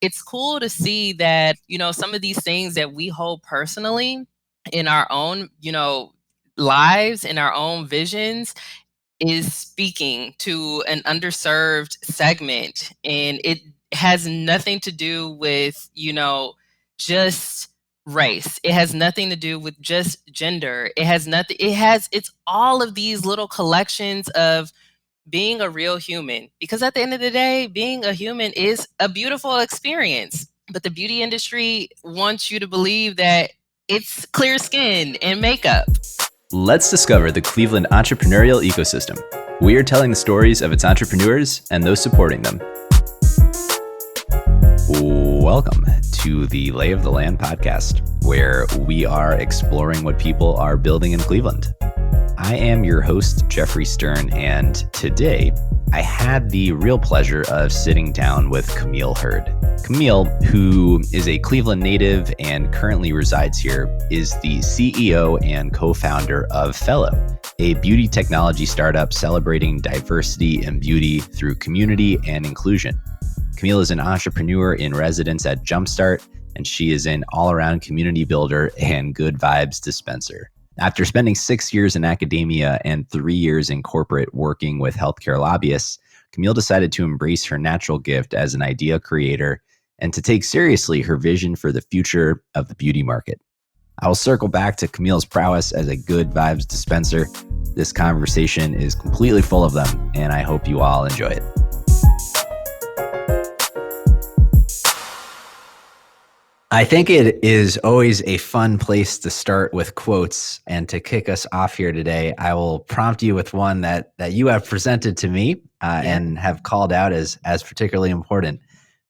it's cool to see that, some of these things that we hold personally in our own, lives, in our own visions, is speaking to an underserved segment. And it has nothing to do with, just race. It has nothing to do with just gender. It's all of these little collections of being a real human. Because at the end of the day, being a human is a beautiful experience. But the beauty industry wants you to believe that it's clear skin and makeup. Let's discover the Cleveland entrepreneurial ecosystem. We are telling the stories of its entrepreneurs and those supporting them. Welcome to the Lay of the Land podcast, where we are exploring what people are building in Cleveland. I am your host, Jeffrey Stern, and today I had the real pleasure of sitting down with Camille Heard. Camille, who is a Cleveland native and currently resides here, is the CEO and co-founder of FELOH, a beauty technology startup celebrating diversity and beauty through community and inclusion. Camille is an entrepreneur in residence at Jumpstart, and she is an all-around community builder and good vibes dispenser. After spending 6 years in academia and 3 years in corporate working with healthcare lobbyists, Camille decided to embrace her natural gift as an idea creator and to take seriously her vision for the future of the beauty market. I will circle back to Camille's prowess as a good vibes dispenser. This conversation is completely full of them, and I hope you all enjoy it. I think it is always a fun place to start with quotes, and to kick us off here today, I will prompt you with one that you have presented to me and have called out as particularly important.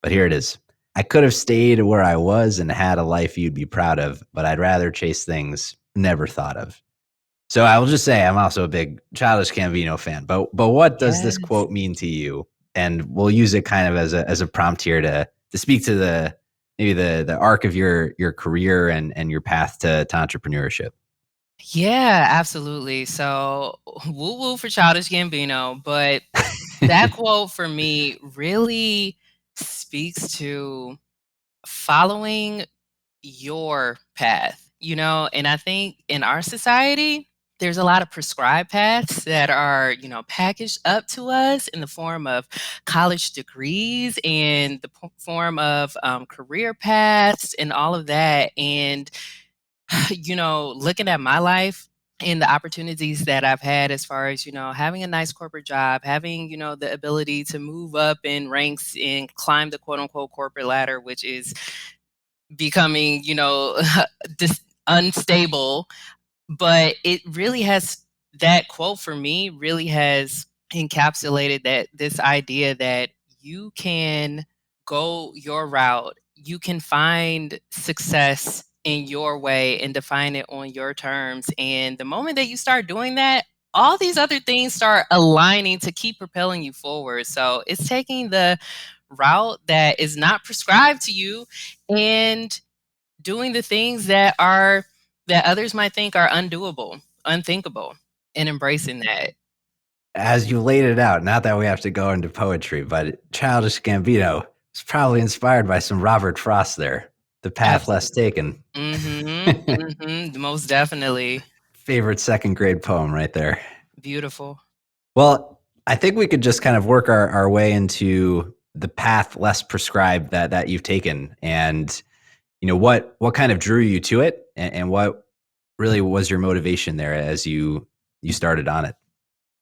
But here it is. I could have stayed where I was and had a life you'd be proud of, but I'd rather chase things never thought of. So I will just say I'm also a big Childish Gambino fan. But what does this quote mean to you? And we'll use it kind of as a prompt here to speak to the arc of your career and your path to entrepreneurship. Yeah, absolutely. So woo woo for Childish Gambino, but that quote for me really speaks to following your path, and I think in our society, there's a lot of prescribed paths that are, packaged up to us in the form of college degrees and the form of career paths and all of that. And, looking at my life and the opportunities that I've had as far as, having a nice corporate job, having, the ability to move up in ranks and climb the quote unquote corporate ladder, which is becoming, unstable. But it really has, that quote for me really has encapsulated that this idea that you can go your route, you can find success in your way and define it on your terms. And the moment that you start doing that, all these other things start aligning to keep propelling you forward. So it's taking the route that is not prescribed to you and doing the things that others might think are undoable, unthinkable, and embracing that. As you laid it out, not that we have to go into poetry, but Childish Gambino is probably inspired by some Robert Frost there. The Path Less Taken. Most definitely. Favorite second grade poem right there. Beautiful. Well, I think we could just kind of work our way into the path less prescribed that you've taken, and what kind of drew you to it, and what really was your motivation there as you started on it.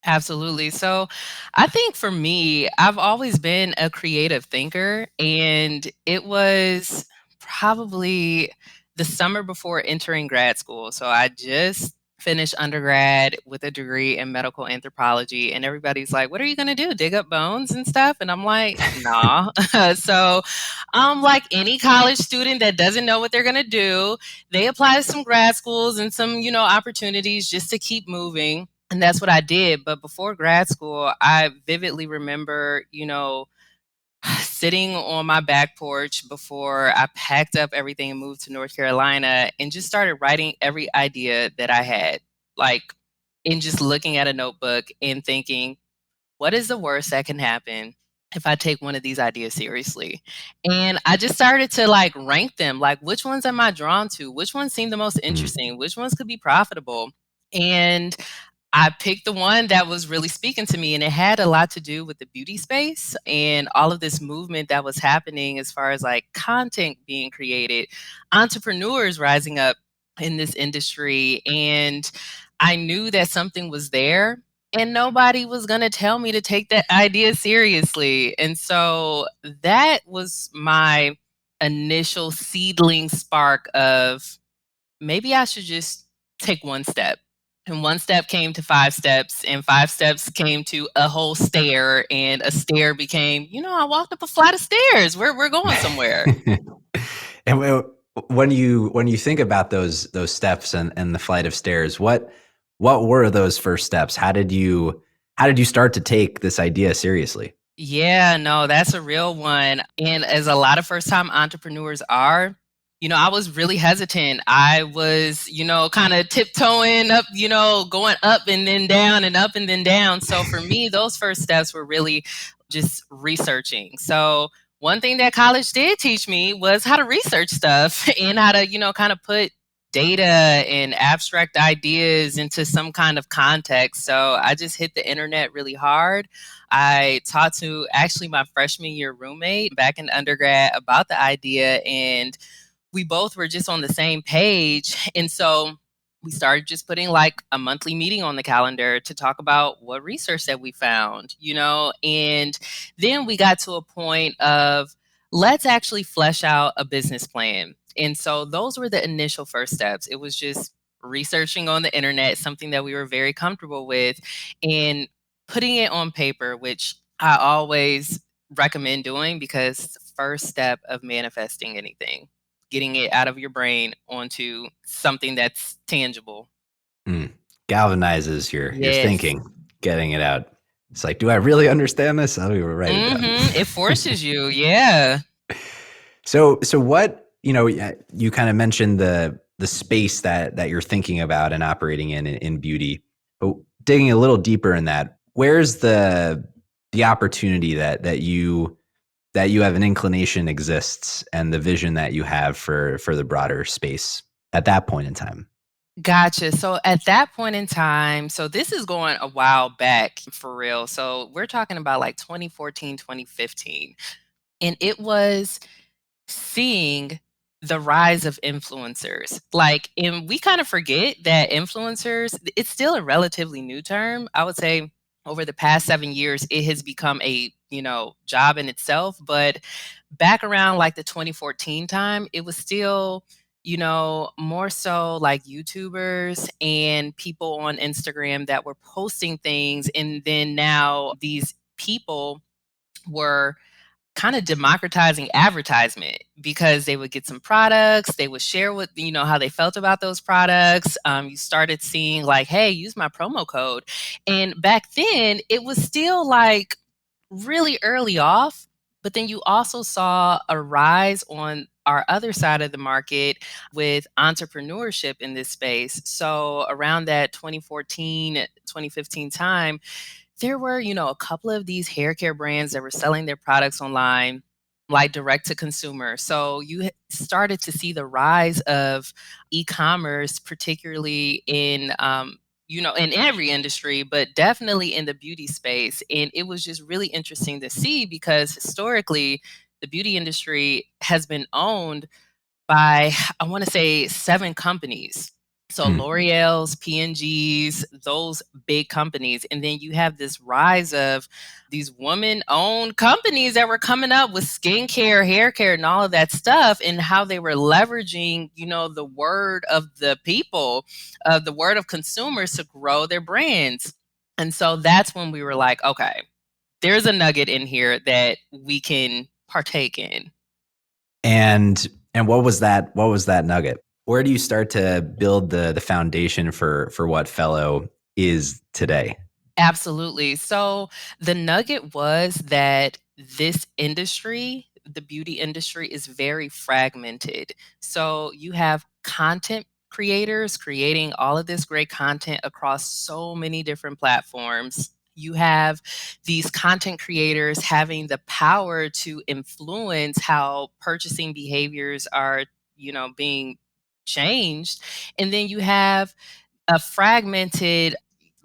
Absolutely. So I think for me, I've always been a creative thinker, and it was probably the summer before entering grad school. So I just finished undergrad with a degree in medical anthropology, and everybody's like, what are you going to do? Dig up bones and stuff? And I'm like, nah. So I'm like any college student that doesn't know what they're going to do. They apply to some grad schools and some, opportunities just to keep moving. And that's what I did. But before grad school, I vividly remember, sitting on my back porch before I packed up everything and moved to North Carolina and just started writing every idea that I had, and just looking at a notebook and thinking, what is the worst that can happen? if I take one of these ideas seriously. And I just started to like rank them, like which ones am I drawn to? Which ones seem the most Mm. interesting? Which ones could be profitable? And I picked the one that was really speaking to me, and it had a lot to do with the beauty space and all of this movement that was happening as far as like content being created, entrepreneurs rising up in this industry. And I knew that something was there, and nobody was going to tell me to take that idea seriously. And so that was my initial seedling spark of maybe I should just take one step. And one step came to five steps, and five steps came to a whole stair, and a stair became, I walked up a flight of stairs. We're going somewhere. And when you think about those steps and the flight of stairs, what were those first steps? How did you start to take this idea seriously? Yeah, no, that's a real one. And as a lot of first time entrepreneurs are, I was really hesitant. I was, kind of tiptoeing up, going up and then down and up and then down. So for me, those first steps were really just researching. So one thing that college did teach me was how to research stuff and how to, kind of put data and abstract ideas into some kind of context. So I just hit the internet really hard. I talked to actually my freshman year roommate back in undergrad about the idea, and we both were just on the same page. And so we started just putting like a monthly meeting on the calendar to talk about what research that we found, and then we got to a point of let's actually flesh out a business plan. And so those were the initial first steps. It was just researching on the internet, something that we were very comfortable with, and putting it on paper, which I always recommend doing because it's the first step of manifesting anything, getting it out of your brain onto something that's tangible. Mm. Galvanizes your Yes. thinking, getting it out. It's like, do I really understand this? I'll even write it down. It forces you. Yeah. So what, you kind of mentioned the space that you're thinking about and operating in beauty. But digging a little deeper in that, where's the opportunity that you have an inclination exists and the vision that you have for the broader space at that point in time? Gotcha. So at that point in time, so this is going a while back for real. So we're talking about like 2014, 2015. And it was seeing the rise of influencers. Like, and we kind of forget that influencers, it's still a relatively new term. I would say over the past 7 years, it has become a, job in itself. But back around like the 2014 time, it was still, more so like YouTubers and people on Instagram that were posting things. And then now these people were kind of democratizing advertisement because they would get some products, they would share what, how they felt about those products. You started seeing like, hey, use my promo code. And back then it was still like really early off, but then you also saw a rise on our other side of the market with entrepreneurship in this space. So around that 2014, 2015 time, there were, a couple of these hair care brands that were selling their products online, like direct to consumer. So you started to see the rise of e-commerce, particularly in, in every industry, but definitely in the beauty space. And it was just really interesting to see because historically, the beauty industry has been owned by, I want to say, 7 companies. So Hmm. L'Oreal's, P&G's, those big companies. And then you have this rise of these woman-owned companies that were coming up with skincare, hair care, and all of that stuff, and how they were leveraging, the word of the people, the word of consumers to grow their brands. And so that's when we were like, okay, there's a nugget in here that we can partake in. And what was that nugget? Where do you start to build the foundation for what Fellow is today? Absolutely. So the nugget was that this industry, the beauty industry, is very fragmented. So you have content creators creating all of this great content across so many different platforms. You have these content creators having the power to influence how purchasing behaviors are, being changed. And then you have a fragmented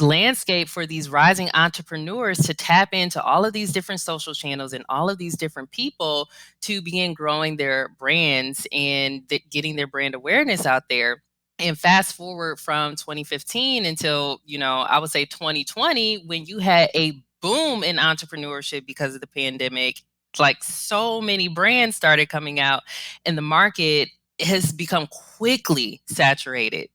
landscape for these rising entrepreneurs to tap into all of these different social channels and all of these different people to begin growing their brands and getting their brand awareness out there. And fast forward from 2015 until, I would say 2020, when you had a boom in entrepreneurship because of the pandemic, like so many brands started coming out and the market has become quickly saturated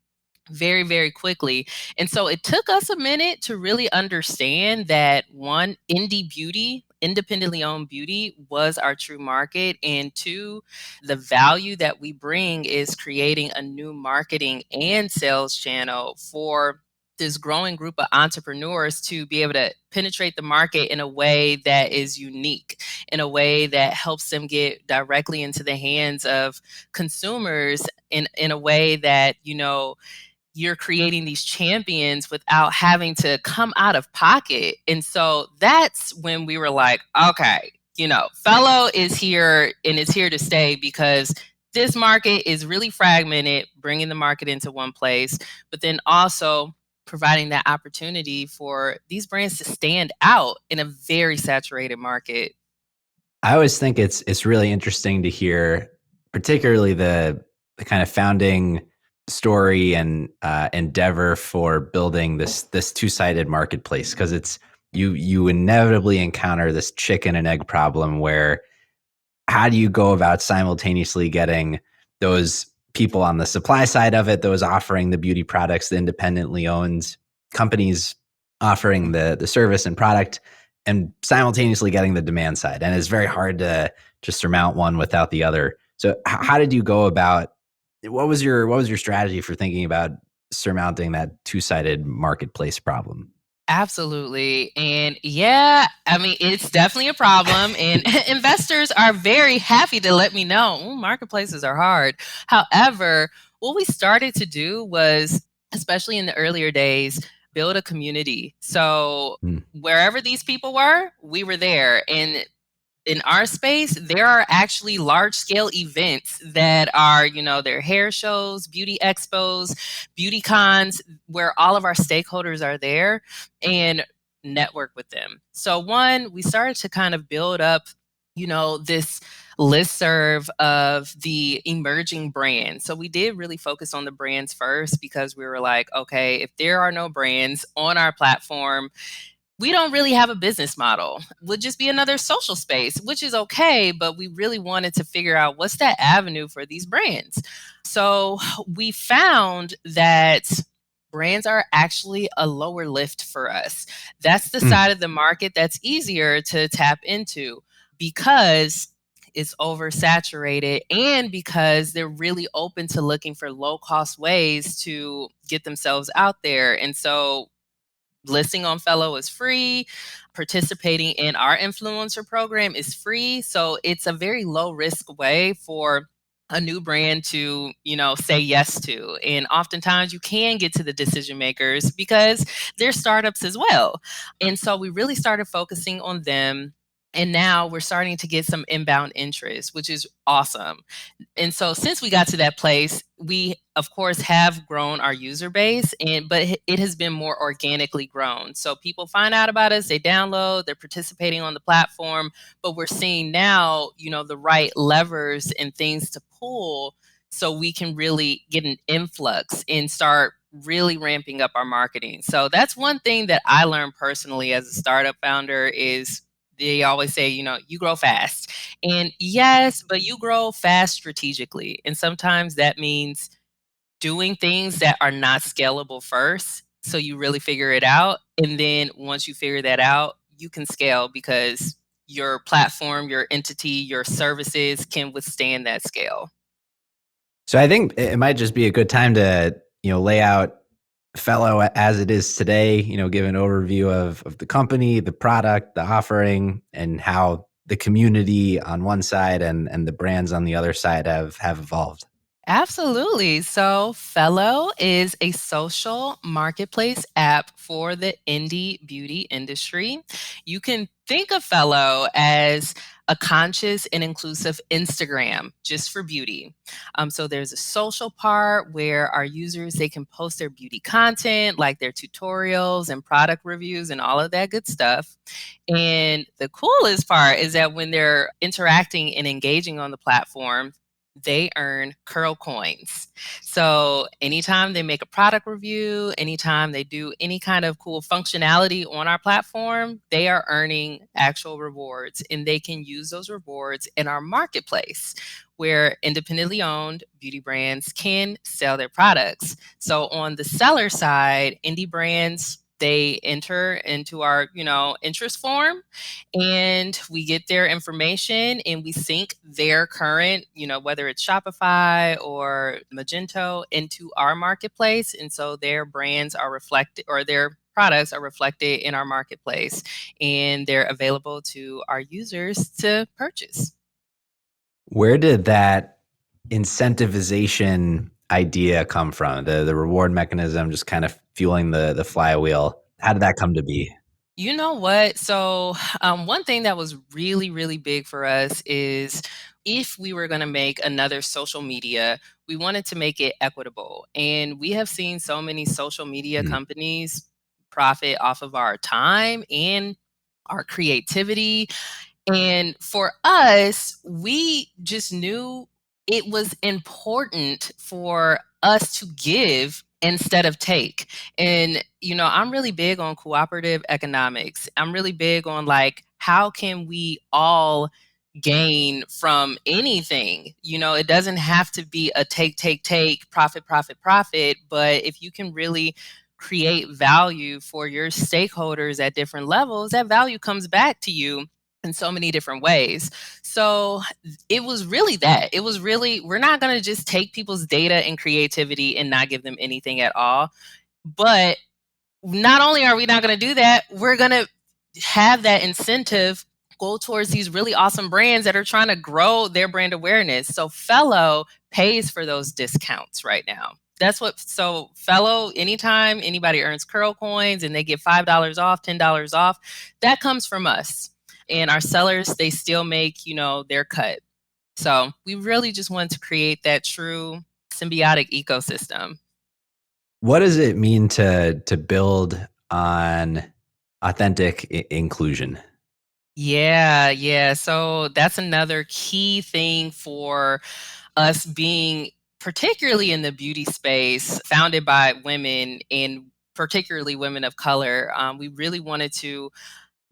very, very quickly. And so it took us a minute to really understand that one, indie beauty, independently owned beauty was our true market. And two, the value that we bring is creating a new marketing and sales channel for this growing group of entrepreneurs to be able to penetrate the market in a way that is unique, in a way that helps them get directly into the hands of consumers in a way that, you're creating these champions without having to come out of pocket. And so that's when we were like, okay, FELOH is here and it's here to stay because this market is really fragmented, bringing the market into one place, but then also providing that opportunity for these brands to stand out in a very saturated market. I always think it's really interesting to hear, particularly the kind of founding story and endeavor for building this two-sided marketplace, because it's you inevitably encounter this chicken and egg problem where how do you go about simultaneously getting those people on the supply side of it, those offering the beauty products, the independently owned companies offering the service and product, and simultaneously getting the demand side. And it's very hard to just surmount one without the other. So how did you go about, what was your strategy for thinking about surmounting that two-sided marketplace problem? Absolutely. And yeah, I mean, it's definitely a problem. And investors are very happy to let me know marketplaces are hard. However, what we started to do was, especially in the earlier days, build a community. So wherever these people were, we were there. And in our space, there are actually large scale events that are, their hair shows, beauty expos, beauty cons, where all of our stakeholders are there and network with them. So one, we started to kind of build up, this listserv of the emerging brands. So we did really focus on the brands first because we were like, okay, if there are no brands on our platform, we don't really have a business model. Would just be another social space, which is okay, but we really wanted to figure out what's that avenue for these brands. So we found that brands are actually a lower lift for us. That's the side of the market that's easier to tap into because it's oversaturated and because they're really open to looking for low cost ways to get themselves out there. And so listing on FELOH is free. Participating in our influencer program is free. So it's a very low risk way for a new brand to, say yes to. And oftentimes you can get to the decision makers because they're startups as well. And so we really started focusing on them. And now we're starting to get some inbound interest, which is awesome. And so since we got to that place, we of course have grown our user base, but it has been more organically grown. So people find out about us, they download, they're participating on the platform, but we're seeing now, the right levers and things to pull so we can really get an influx and start really ramping up our marketing. So that's one thing that I learned personally as a startup founder is they always say, you grow fast. And yes, but you grow fast strategically. And sometimes that means doing things that are not scalable first. So you really figure it out. And then once you figure that out, you can scale because your platform, your entity, your services can withstand that scale. So I think it might just be a good time to, lay out FELOH as it is today, give an overview of the company, the product, the offering, and how the community on one side and the brands on the other side have evolved. Absolutely. So, Fellow is a social marketplace app for the indie beauty industry. You can think of Fellow as a conscious and inclusive Instagram just for beauty. So there's a social part where our users they can post their beauty content, like their tutorials and product reviews and all of that good stuff. And the coolest part is that when they're interacting and engaging on the platform, they earn curl coins. So anytime they make a product review, anytime they do any kind of cool functionality on our platform, they are earning actual rewards and they can use those rewards in our marketplace where independently owned beauty brands can sell their products. So on the seller side, indie brands they enter into our, interest form and we get their information and we sync their current, whether it's Shopify or Magento into our marketplace. And so their brands are reflected or their products are reflected in our marketplace and they're available to our users to purchase. Where did that incentivization idea come from? The reward mechanism just kind of fueling the flywheel. How did that come to be? You know what? So, one thing that was really, really big for us is if we were going to make another social media, we wanted to make it equitable. And we have seen so many social media Mm. companies profit off of our time and our creativity. And for us, we just knew it was important for us to give instead of take. And, I'm really big on cooperative economics. I'm really big on like, how can we all gain from anything? It doesn't have to be a take, profit, profit, profit. But if you can really create value for your stakeholders at different levels, that value comes back to you in so many different ways. So it was really that. It was really, we're not going to just take people's data and creativity and not give them anything at all. But not only are we not going to do that, we're going to have that incentive go towards these really awesome brands that are trying to grow their brand awareness. So Fellow pays for those discounts right now. So Fellow, anytime anybody earns curl coins and they get $5 off, $10 off, that comes from us. And our sellers, they still make, their cut. So we really just want to create that true symbiotic ecosystem. What does it mean to build on authentic inclusion? Yeah, yeah. So that's another key thing for us being particularly in the beauty space, founded by women and particularly women of color. We really wanted to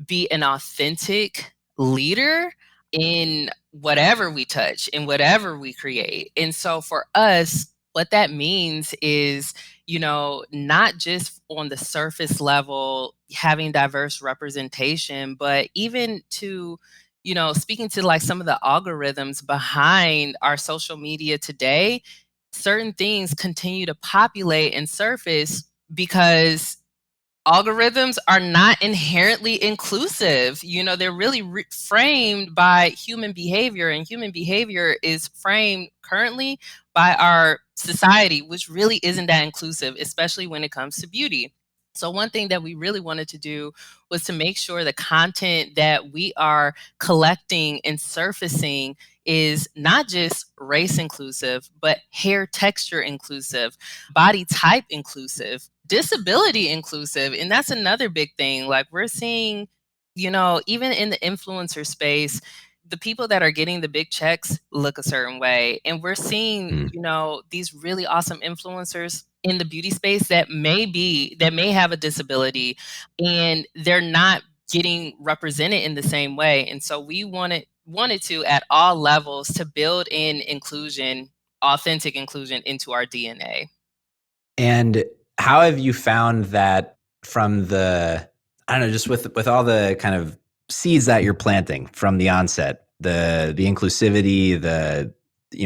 be an authentic leader in whatever we touch, in whatever we create. And so for us, what that means is, not just on the surface level, having diverse representation, but even to, speaking to like some of the algorithms behind our social media today, certain things continue to populate and surface because algorithms are not inherently inclusive. They're really framed by human behavior, and human behavior is framed currently by our society, which really isn't that inclusive, especially when it comes to beauty. So, one thing that we really wanted to do was to make sure the content that we are collecting and surfacing is not just race inclusive, but hair texture inclusive, body type inclusive, disability inclusive. And that's another big thing. Like we're seeing, even in the influencer space, the people that are getting the big checks look a certain way. And we're seeing, Mm. these really awesome influencers in the beauty space that may have a disability and they're not getting represented in the same way. And so we wanted to at all levels to build in inclusion, authentic inclusion into our DNA. And how have you found that from I don't know, just with all the kind of seeds that you're planting from the onset, the inclusivity,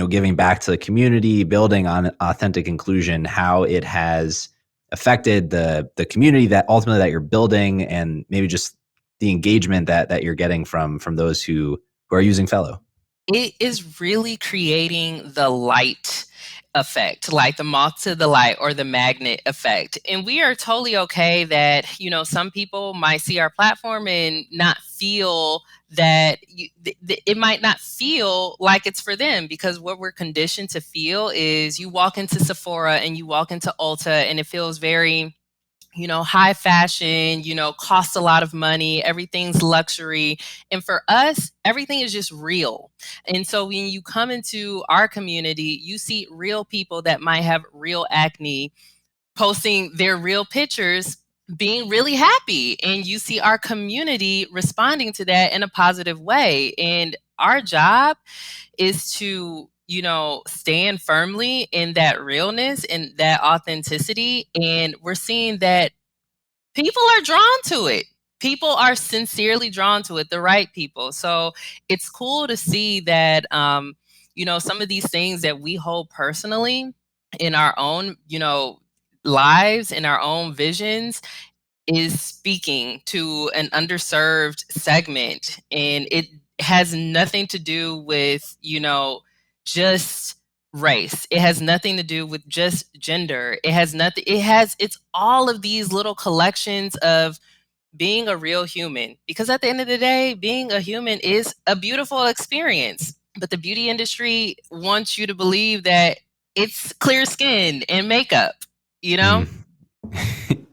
giving back to the community, building on authentic inclusion, how it has affected the community that ultimately that you're building, and maybe just the engagement that you're getting from those who are using Fellow? it is really creating the light effect, like the moth to the light or the magnet effect. And we are totally okay that, some people might see our platform and not feel that it might not feel like it's for them, because what we're conditioned to feel is you walk into Sephora and you walk into Ulta and it feels very, high fashion, costs a lot of money, everything's luxury. And for us, everything is just real. And so when you come into our community, you see real people that might have real acne posting their real pictures, being really happy. And you see our community responding to that in a positive way. And our job is to, stand firmly in that realness and that authenticity. And we're seeing that people are drawn to it. People are sincerely drawn to it, the right people. So it's cool to see that, some of these things that we hold personally in our own, lives, in our own visions, is speaking to an underserved segment. And it has nothing to do with, just race. It has nothing to do with just gender. It's all of these little collections of being a real human. Because at the end of the day, being a human is a beautiful experience. But the beauty industry wants you to believe that it's clear skin and makeup, you know? Mm.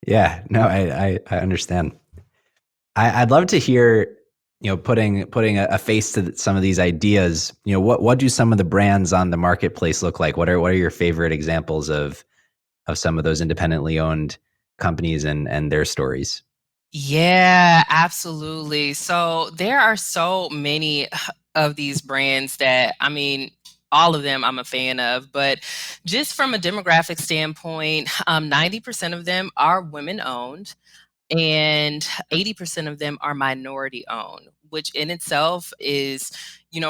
Yeah, no, I understand. I'd love to hear, putting a face to some of these ideas. What do some of the brands on the marketplace look like? What are your favorite examples of some of those independently owned companies and their stories? Yeah, absolutely. So there are so many of these brands that, I mean, all of them I'm a fan of, but just from a demographic standpoint, 90% of them are women owned and 80% of them are minority owned, which in itself is,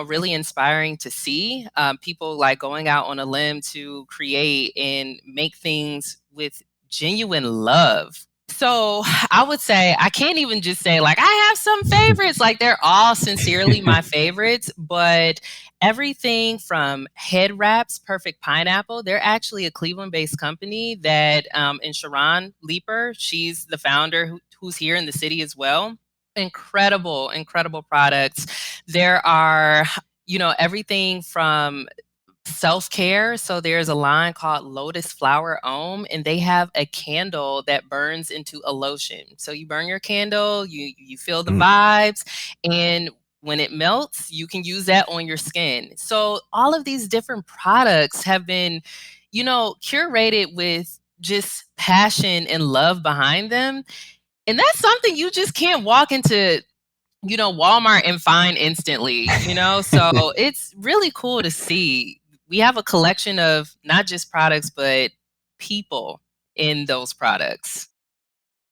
really inspiring to see. People like going out on a limb to create and make things with genuine love. So I would say I can't even just say like I have some favorites. Like they're all sincerely my favorites, but everything from Head Wraps, Perfect Pineapple. They're actually a Cleveland-based company that, and Sharon Leeper, she's the founder who's here in the city as well. Incredible, incredible products. There are, everything from self-care. So there's a line called Lotus Flower Ohm, and they have a candle that burns into a lotion. So you burn your candle, you feel the Mm. vibes, and when it melts, you can use that on your skin. So all of these different products have been, curated with just passion and love behind them. And that's something you just can't walk into, Walmart and find instantly, So it's really cool to see. We have a collection of not just products, but people in those products.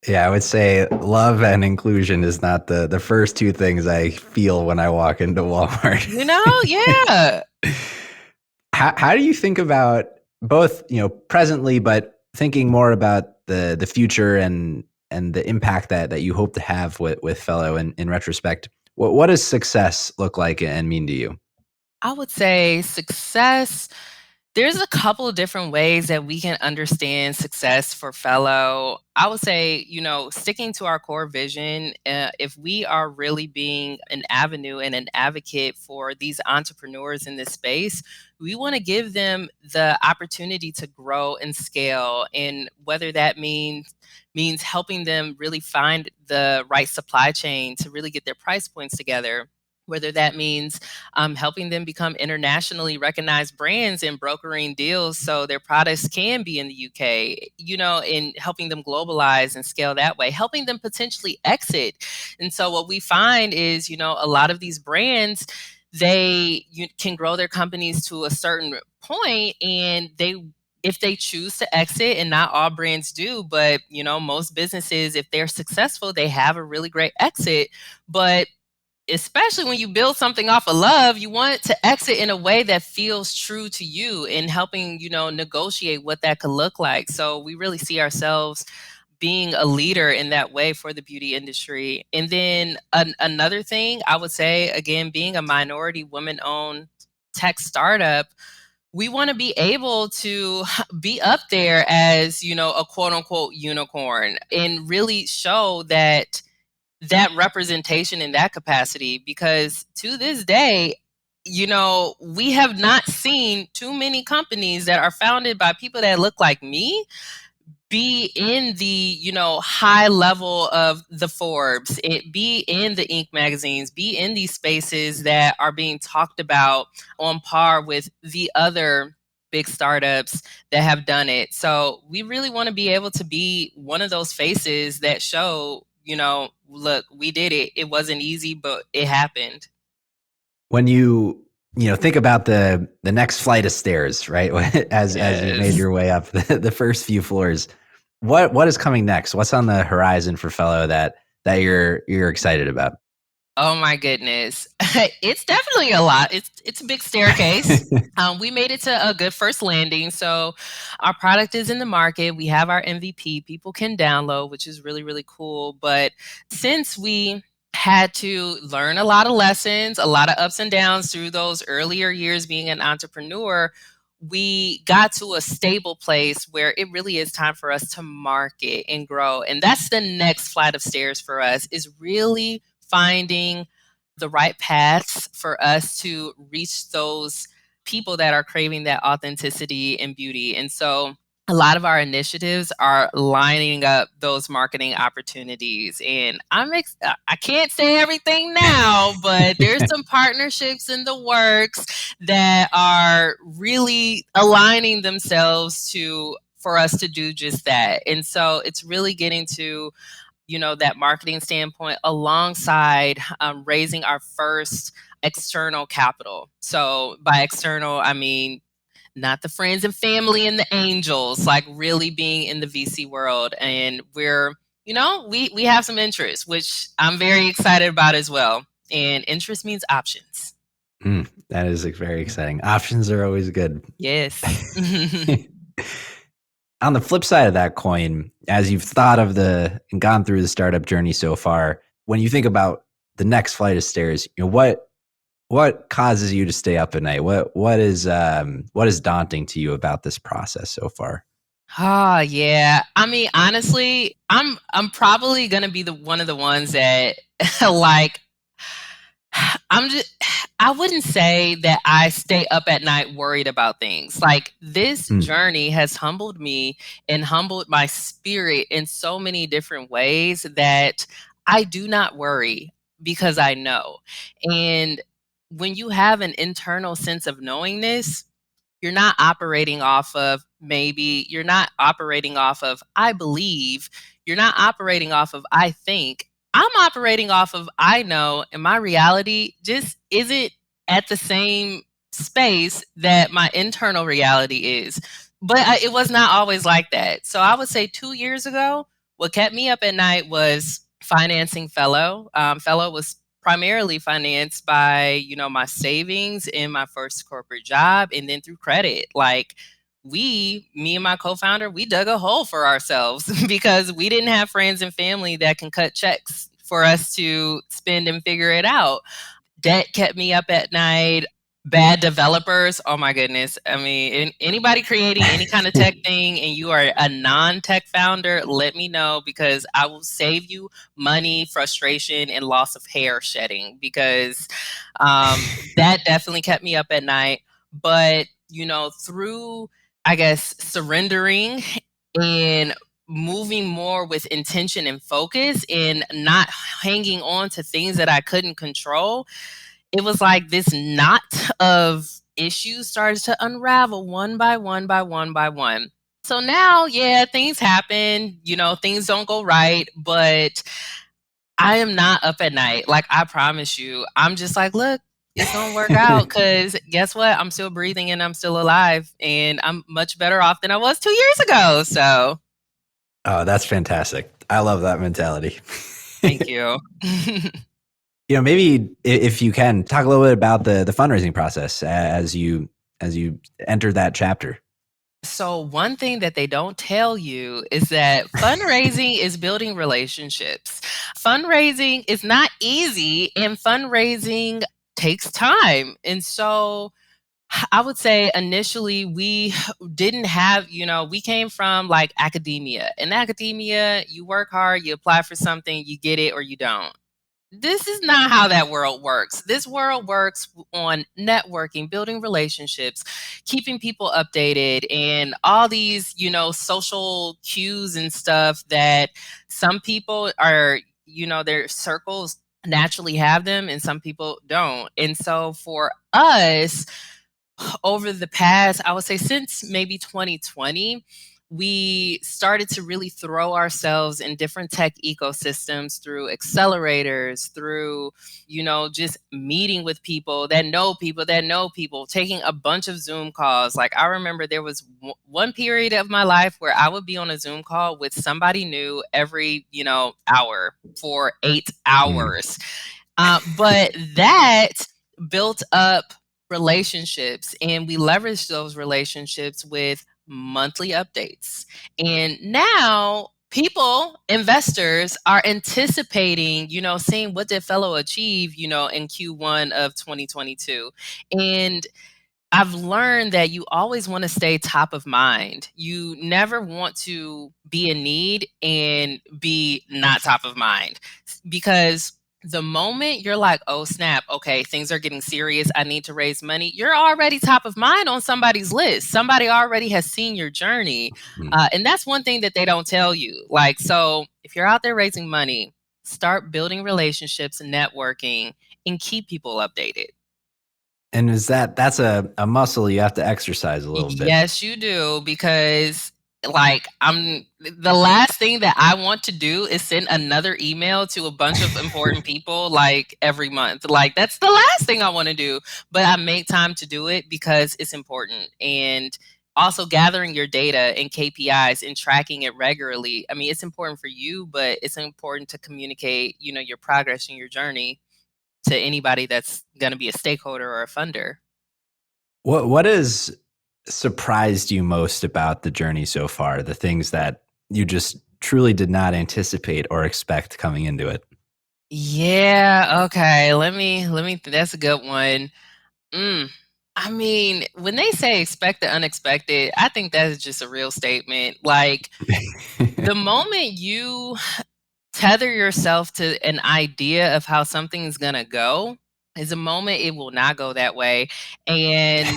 Yeah, I would say love and inclusion is not the first two things I feel when I walk into Walmart. Yeah. How do you think about both, presently, but thinking more about the future and the impact that you hope to have with FELOH in retrospect? What does success look like and mean to you? I would say success. There's a couple of different ways that we can understand success for FELOH. I would say, sticking to our core vision, if we are really being an avenue and an advocate for these entrepreneurs in this space, we want to give them the opportunity to grow and scale. And whether that means helping them really find the right supply chain to really get their price points together, whether that means helping them become internationally recognized brands and brokering deals so their products can be in the UK, and helping them globalize and scale that way, helping them potentially exit. And so what we find is, a lot of these brands, you can grow their companies to a certain point, and if they choose to exit, and not all brands do, but most businesses, if they're successful, they have a really great exit. But especially when you build something off of love, you want it to exit in a way that feels true to you, and helping, negotiate what that could look like. So we really see ourselves being a leader in that way for the beauty industry. And then another thing I would say, again, being a minority woman-owned tech startup, we want to be able to be up there as, a quote unquote unicorn and really show that representation in that capacity, because to this day, we have not seen too many companies that are founded by people that look like me be in the, high level of the Forbes, it be in the Inc. magazines, be in these spaces that are being talked about on par with the other big startups that have done it. So we really want to be able to be one of those faces that show, look, we did it. It wasn't easy, but it happened. When you think about the next flight of stairs, right? As you made your way up the first few floors, what is coming next? What's on the horizon for FELOH that you're excited about? Oh my goodness. It's definitely a lot. It's a big staircase. We made it to a good first landing. So our product is in the market. We have our MVP people can download, which is really, really cool. But since we had to learn a lot of lessons, a lot of ups and downs through those earlier years being an entrepreneur, we got to a stable place where it really is time for us to market and grow. And that's the next flight of stairs for us, is really finding the right paths for us to reach those people that are craving that authenticity and beauty. And so a lot of our initiatives are lining up those marketing opportunities. And I can't say everything now, but there's some partnerships in the works that are really aligning themselves for us to do just that. And so it's really getting to that marketing standpoint alongside raising our first external capital. So by external, I mean not the friends and family and the angels, like really being in the VC world. And we're, we have some interest, which I'm very excited about as well. And interest means options. That is very exciting. Options are always good. Yes. On the flip side of that coin, as you've thought of and gone through the startup journey so far, when you think about the next flight of stairs, what causes you to stay up at night? What is daunting to you about this process so far? Oh, yeah. I mean, honestly, I'm probably gonna be one of the ones that like I wouldn't say that I stay up at night worried about things. Like this journey has humbled me and humbled my spirit in so many different ways that I do not worry because I know. And when you have an internal sense of knowingness, you're not operating off of maybe, you're not operating off of I believe, you're not operating off of I think. I'm operating off of I know, and my reality just isn't at the same space that my internal reality is. But it was not always like that. So I would say 2 years ago, what kept me up at night was financing FELOH. FELOH was primarily financed by, my savings in my first corporate job and then through credit. Like me and my co-founder, we dug a hole for ourselves because we didn't have friends and family that can cut checks for us to spend and figure it out. Debt kept me up at night. Bad developers. Oh my goodness. I mean, anybody creating any kind of tech thing and you are a non-tech founder, let me know because I will save you money, frustration, and loss of hair shedding because that definitely kept me up at night. But, through, I guess, surrendering and moving more with intention and focus and not hanging on to things that I couldn't control, it was like this knot of issues started to unravel one by one by one by one. So now, yeah, things happen, things don't go right, but I am not up at night. Like, I promise you, I'm just like, look, it's going to work out because guess what? I'm still breathing and I'm still alive and I'm much better off than I was 2 years ago. So. Oh, that's fantastic. I love that mentality. Thank you. Maybe if you can talk a little bit about the fundraising process as you enter that chapter. So, one thing that they don't tell you is that fundraising is building relationships. Fundraising is not easy, and fundraising takes time. And so, I would say initially we didn't have, we came from like academia. In academia, you work hard, you apply for something, you get it or you don't. This is not how that world works. This world works on networking, building relationships, keeping people updated, and all these, social cues and stuff that some people are, their circles naturally have them and some people don't. And so for us, over the past, I would say since maybe 2020, we started to really throw ourselves in different tech ecosystems through accelerators, through, just meeting with people that know people that know people, taking a bunch of Zoom calls. Like I remember there was one period of my life where I would be on a Zoom call with somebody new every, hour for 8 Mm. hours. But that built up relationships, and we leveraged those relationships with monthly updates. And now people, investors are anticipating, seeing what did Fellow achieve, in Q1 of 2022. And I've learned that you always want to stay top of mind. You never want to be in need and be not top of mind, because the moment you're like, oh snap, okay, things are getting serious, I need to raise money, you're already top of mind on somebody's list. Somebody already has seen your journey. Mm. And that's one thing that they don't tell you. Like, so if you're out there raising money, start building relationships, networking, and keep people updated. And that's a muscle you have to exercise a little bit. Yes, you do, because like I'm the last thing that I want to do is send another email to a bunch of important people like every month. Like that's the last thing I want to do, but I make time to do it because it's important. And also gathering your data and KPIs and tracking it regularly. I mean, it's important for you, but it's important to communicate, your progress and your journey to anybody that's going to be a stakeholder or a funder. What has surprised you most about the journey so far? The things that you just truly did not anticipate or expect coming into it? Yeah, okay. Let me that's a good one. Mm. I mean, when they say expect the unexpected, I think that is just a real statement. Like the moment you tether yourself to an idea of how something's going to go is a moment it will not go that way. And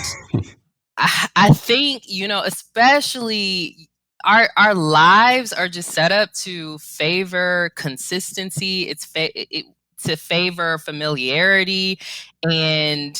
I think, especially our lives are just set up to favor consistency. To favor familiarity and,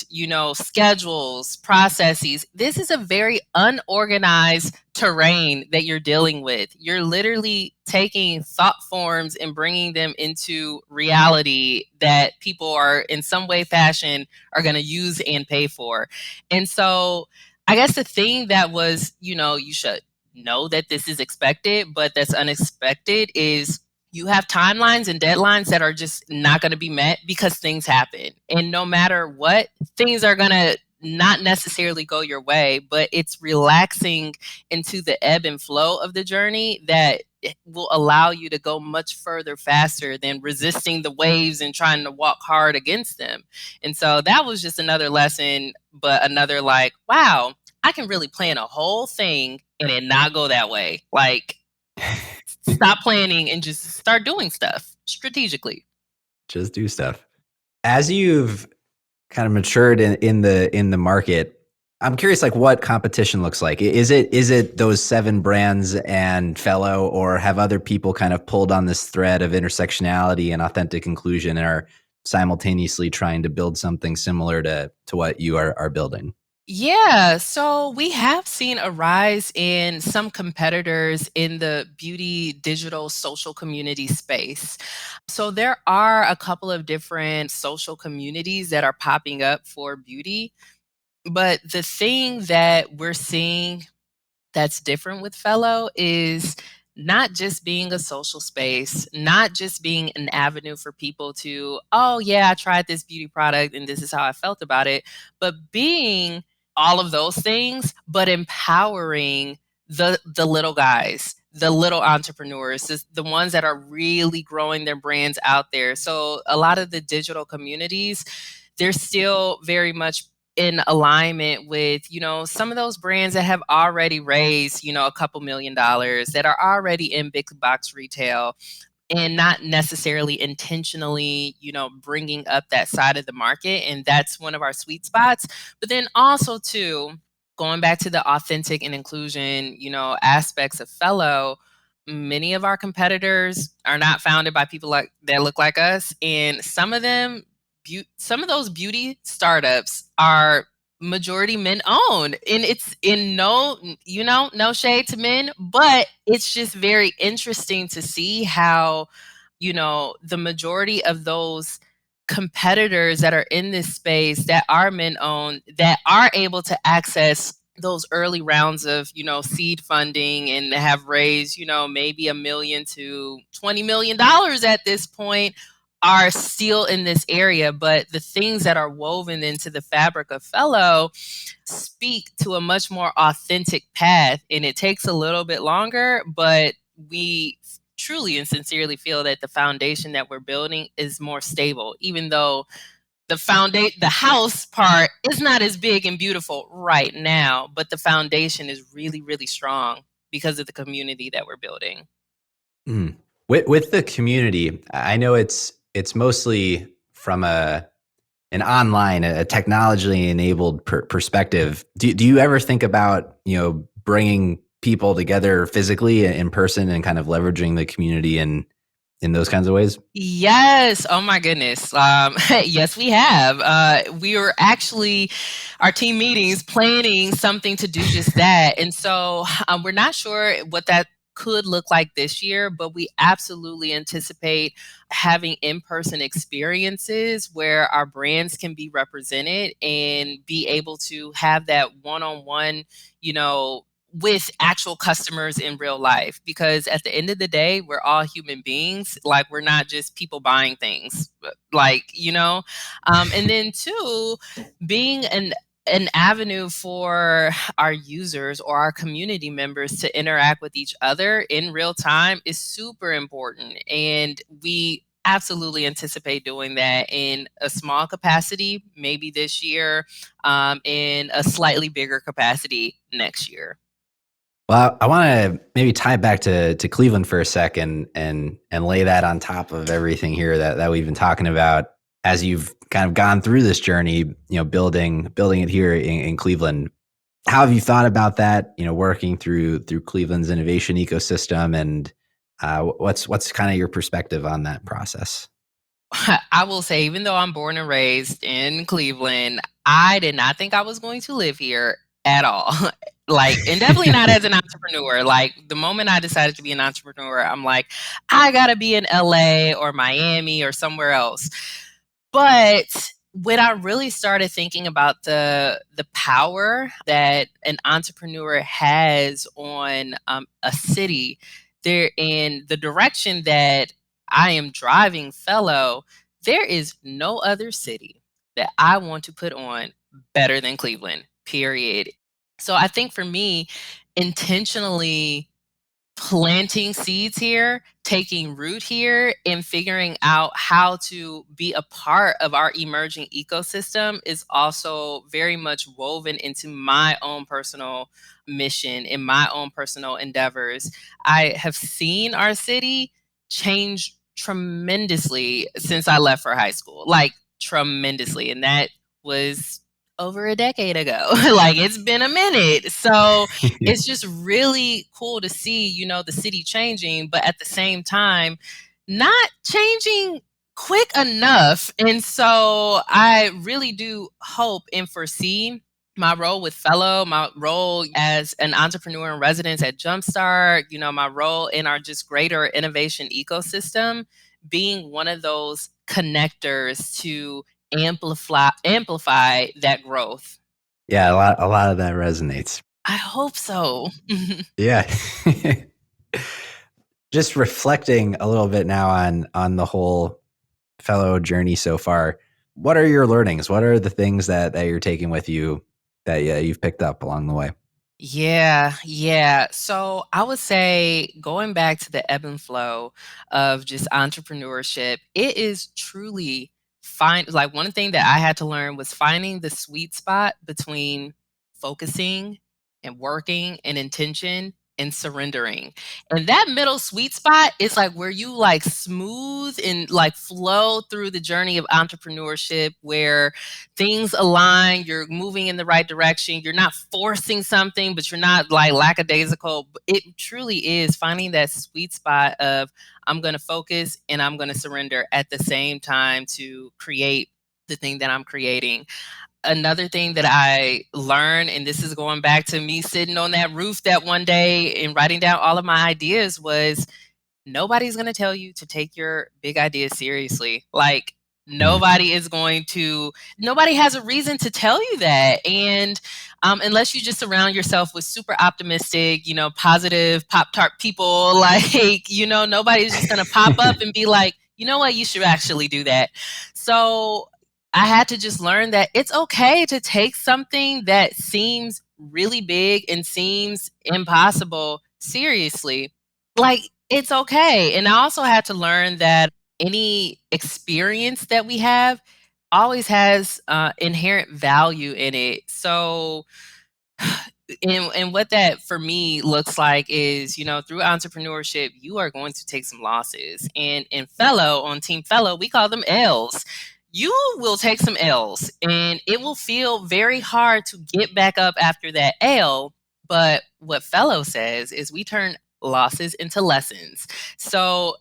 schedules, processes. This is a very unorganized terrain that you're dealing with. You're literally taking thought forms and bringing them into reality that people are in some way, fashion, are going to use and pay for. And so I guess the thing that was, you should know that this is expected, but that's unexpected is you have timelines and deadlines that are just not going to be met because things happen. And no matter what, things are going to not necessarily go your way, but it's relaxing into the ebb and flow of the journey that will allow you to go much further faster than resisting the waves and trying to walk hard against them. And so that was just another lesson, but another like, wow, I can really plan a whole thing and it not go that way. Like, stop planning and just start doing stuff strategically. Just do stuff. As you've kind of matured in the market, I'm curious, like what competition looks like. Is it those 7 brands and Fellow, or have other people kind of pulled on this thread of intersectionality and authentic inclusion and are simultaneously trying to build something similar to what you are building? Yeah, so we have seen a rise in some competitors in the beauty digital social community space. So there are a couple of different social communities that are popping up for beauty. But the thing that we're seeing that's different with Fellow is not just being a social space, not just being an avenue for people to, oh, yeah, I tried this beauty product and this is how I felt about it, but being all of those things, but empowering the little guys, the little entrepreneurs, the ones that are really growing their brands out there. So a lot of the digital communities, they're still very much in alignment with, some of those brands that have already raised, a couple $1 million, that are already in big box retail, and not necessarily intentionally, bringing up that side of the market. And that's one of our sweet spots. But then also too, going back to the authentic and inclusion, aspects of FELOH, many of our competitors are not founded by people that look like us. And some of those beauty startups are majority men owned, and it's in no shade to men, but it's just very interesting to see how the majority of those competitors that are in this space that are men owned, that are able to access those early rounds of seed funding and have raised maybe $1 million to $20 million at this point, are still in this area. But the things that are woven into the fabric of FELOH speak to a much more authentic path, and it takes a little bit longer, but we truly and sincerely feel that the foundation that we're building is more stable, even though the house part is not as big and beautiful right now, but the foundation is really, really strong because of the community that we're building. Mm. With the community, I know it's mostly from an online, a technologically enabled perspective. Do you ever think about bringing people together physically in person and kind of leveraging the community in those kinds of ways? Yes. Oh my goodness. Yes, we have. We were actually, our team meetings, planning something to do just that. And so we're not sure what that could look like this year, but we absolutely anticipate having in-person experiences where our brands can be represented and be able to have that one-on-one, with actual customers in real life. Because at the end of the day, we're all human beings. Like, we're not just people buying things, and then two, being an avenue for our users or our community members to interact with each other in real time is super important. And we absolutely anticipate doing that in a small capacity, maybe this year, in a slightly bigger capacity next year. Well, I want to maybe tie back to Cleveland for a second and lay that on top of everything here that we've been talking about as you've kind of gone through this journey, building it here in Cleveland. How have you thought about that? Working through Cleveland's innovation ecosystem, and what's kind of your perspective on that process? I will say, even though I'm born and raised in Cleveland, I did not think I was going to live here at all. And definitely not as an entrepreneur. Like, the moment I decided to be an entrepreneur, I'm like, I gotta be in LA or Miami or somewhere else. But when I really started thinking about the power that an entrepreneur has on a city, there, in the direction that I am driving FELOH, there is no other city that I want to put on better than Cleveland, period. So I think for me, intentionally planting seeds here, taking root here, and figuring out how to be a part of our emerging ecosystem is also very much woven into my own personal mission and my own personal endeavors. I have seen our city change tremendously since I left for high school, like tremendously. And that was over a decade ago. Like, it's been a minute. So it's just really cool to see, the city changing, but at the same time, not changing quick enough. And so I really do hope and foresee my role with FELOH, my role as an entrepreneur in residence at Jumpstart, my role in our just greater innovation ecosystem, being one of those connectors to amplify that growth. Yeah, a lot of that resonates. I hope so. Yeah. Just reflecting a little bit now on the whole FELOH journey so far. What are your learnings? What are the things that you're taking with you that you've picked up along the way? Yeah. So I would say going back to the ebb and flow of just entrepreneurship, it is truly like one thing that I had to learn was finding the sweet spot between focusing and working and intention and surrendering. And that middle sweet spot is like where you like smooth and like flow through the journey of entrepreneurship where things align, you're moving in the right direction, you're not forcing something, but you're not like lackadaisical. It truly is finding that sweet spot of I'm going to focus and I'm going to surrender at the same time to create the thing that I'm creating. Another thing that I learned, and this is going back to me sitting on that roof that one day and writing down all of my ideas, was nobody's going to tell you to take your big ideas seriously. Like, nobody has a reason to tell you that. And unless you just surround yourself with super optimistic, positive Pop Tart people, like, nobody's just going to pop up and be like, you know what, you should actually do that. So I had to just learn that it's okay to take something that seems really big and seems impossible seriously. Like, it's okay. And I also had to learn that any experience that we have always has inherent value in it. So, and what that for me looks like is, through entrepreneurship, you are going to take some losses. And in on Team Fellow, we call them L's. You will take some L's and it will feel very hard to get back up after that L. But what Fellow says is we turn losses into lessons. So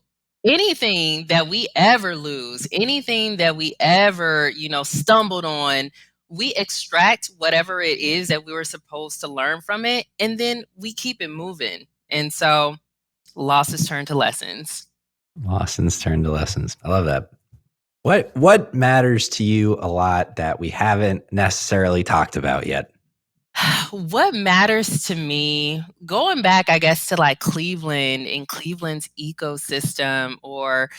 anything that we ever lose, anything that we ever, stumbled on, we extract whatever it is that we were supposed to learn from it, and then we keep it moving. And so losses turn to lessons. Lessons turn to lessons. I love that. What matters to you a lot that we haven't necessarily talked about yet? What matters to me, going back, I guess, to like Cleveland and Cleveland's ecosystem, or,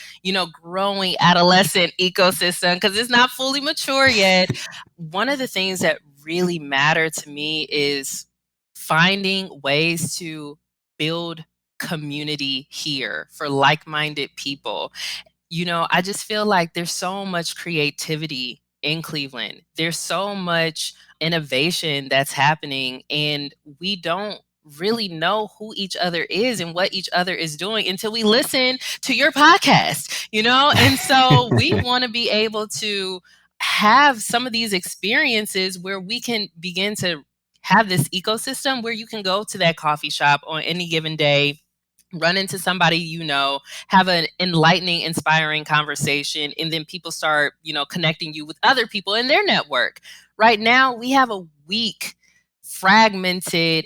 growing adolescent ecosystem, because it's not fully mature yet. One of the things that really matter to me is finding ways to build community here for like-minded people. I just feel like there's so much creativity in Cleveland. There's so much innovation that's happening, and we don't really know who each other is and what each other is doing until we listen to your podcast, And so we want to be able to have some of these experiences where we can begin to have this ecosystem where you can go to that coffee shop on any given day, run into somebody, have an enlightening, inspiring conversation, and then people start, connecting you with other people in their network. Right now, we have a weak, fragmented,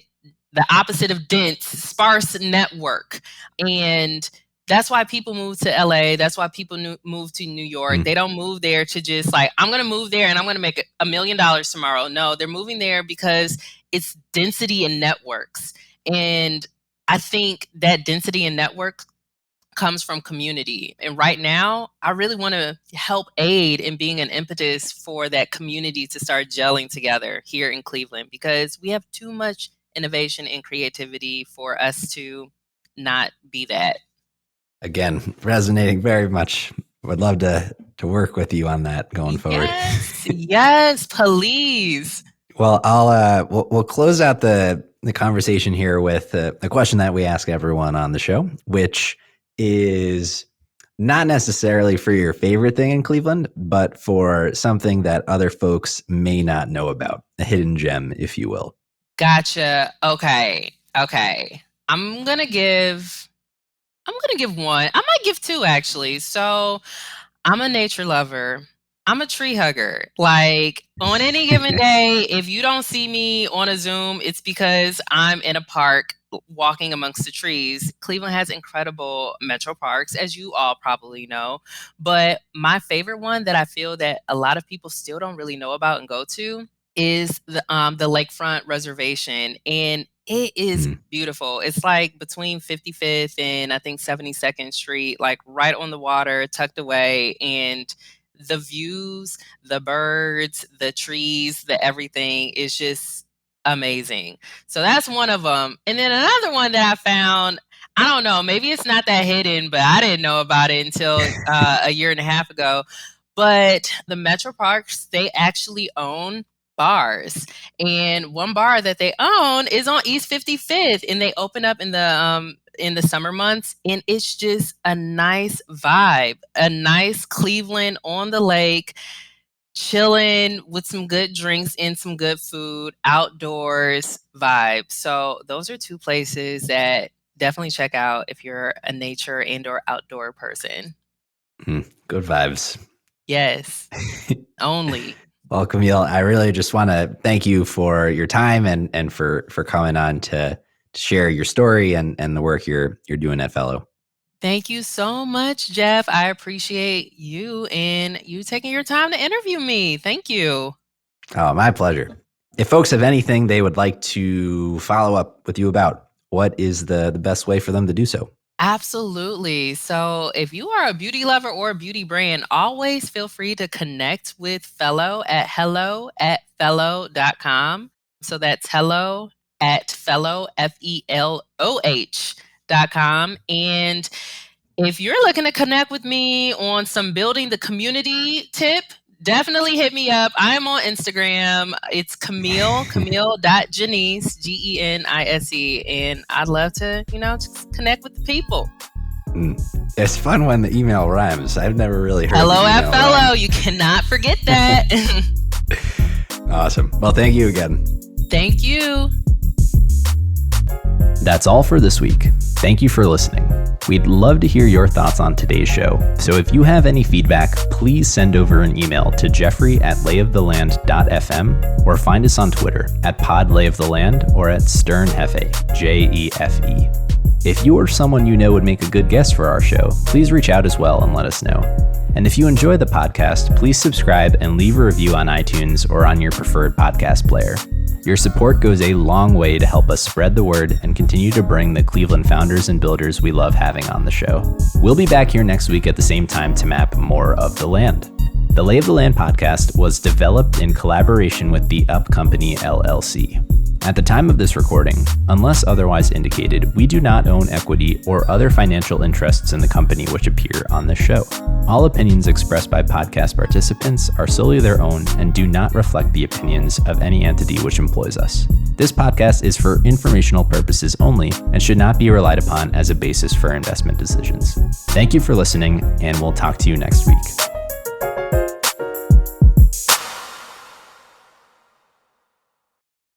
the opposite of dense, sparse network. And that's why people move to LA. That's why people move to New York. They don't move there to just like, I'm going to move there and I'm going to make $1 million tomorrow. No, they're moving there because it's density in networks. And I think that density in network comes from community. And right now, I really want to help aid in being an impetus for that community to start gelling together here in Cleveland, because we have too much innovation and creativity for us to not be that. Again, resonating very much. Would love to work with you on that going forward. Yes, please. Well, we'll close out the conversation here with the question that we ask everyone on the show, which is not necessarily for your favorite thing in Cleveland, but for something that other folks may not know about, a hidden gem, if you will. Gotcha. Okay. I'm gonna give one. I might give two, actually. So I'm a nature lover. I'm a tree hugger. Like, on any given day, if you don't see me on a Zoom, it's because I'm in a park walking amongst the trees. Cleveland has incredible metro parks, as you all probably know. But my favorite one that I feel that a lot of people still don't really know about and go to is the Lakefront Reservation. And it is beautiful. It's like between 55th and I think 72nd Street, like right on the water, tucked away. And the views, the birds, the trees, the everything is just amazing. So that's one of them. And then another one that I found, I don't know, maybe it's not that hidden, but I didn't know about it until a year and a half ago. But the Metro Parks, they actually own bars. And one bar that they own is on East 55th, and they open up in the summer months, and it's just a nice vibe, a nice Cleveland on the lake, chilling with some good drinks and some good food, outdoors vibe. So those are two places that definitely check out if you're a nature and or outdoor person. Good vibes. Yes. Only. Well, Camille, I really just want to thank you for your time and for coming on to share your story and the work you're doing at FELOH. Thank you so much, Jeff. I appreciate you and you taking your time to interview me. Thank you. Oh, my pleasure. If folks have anything they would like to follow up with you about, what is the best way for them to do so? Absolutely. So if you are a beauty lover or a beauty brand, always feel free to connect with FELOH at hello@feloh.com. So that's hello at FELOH, FELOH.com. And if you're looking to connect with me on some building the community tip, definitely hit me up. I'm on Instagram. It's Camille.Genise, Genise. And I'd love to, just connect with the people. It's fun when the email rhymes. I've never really heard Hello at FELOH. You cannot forget that. Awesome. Well, thank you again. Thank you. That's all for this week. Thank you for listening. We'd love to hear your thoughts on today's show. So if you have any feedback, please send over an email to jeffrey@layoftheland.fm or find us on Twitter @podlayoftheland or @sternhefe, JEFE. If you or someone you know would make a good guest for our show, please reach out as well and let us know. And if you enjoy the podcast, please subscribe and leave a review on iTunes or on your preferred podcast player. Your support goes a long way to help us spread the word and continue to bring the Cleveland founders and builders we love having on the show. We'll be back here next week at the same time to map more of the land. The Lay of the Land podcast was developed in collaboration with the Up Company, LLC. At the time of this recording, unless otherwise indicated, we do not own equity or other financial interests in the company which appear on this show. All opinions expressed by podcast participants are solely their own and do not reflect the opinions of any entity which employs us. This podcast is for informational purposes only and should not be relied upon as a basis for investment decisions. Thank you for listening, and we'll talk to you next week.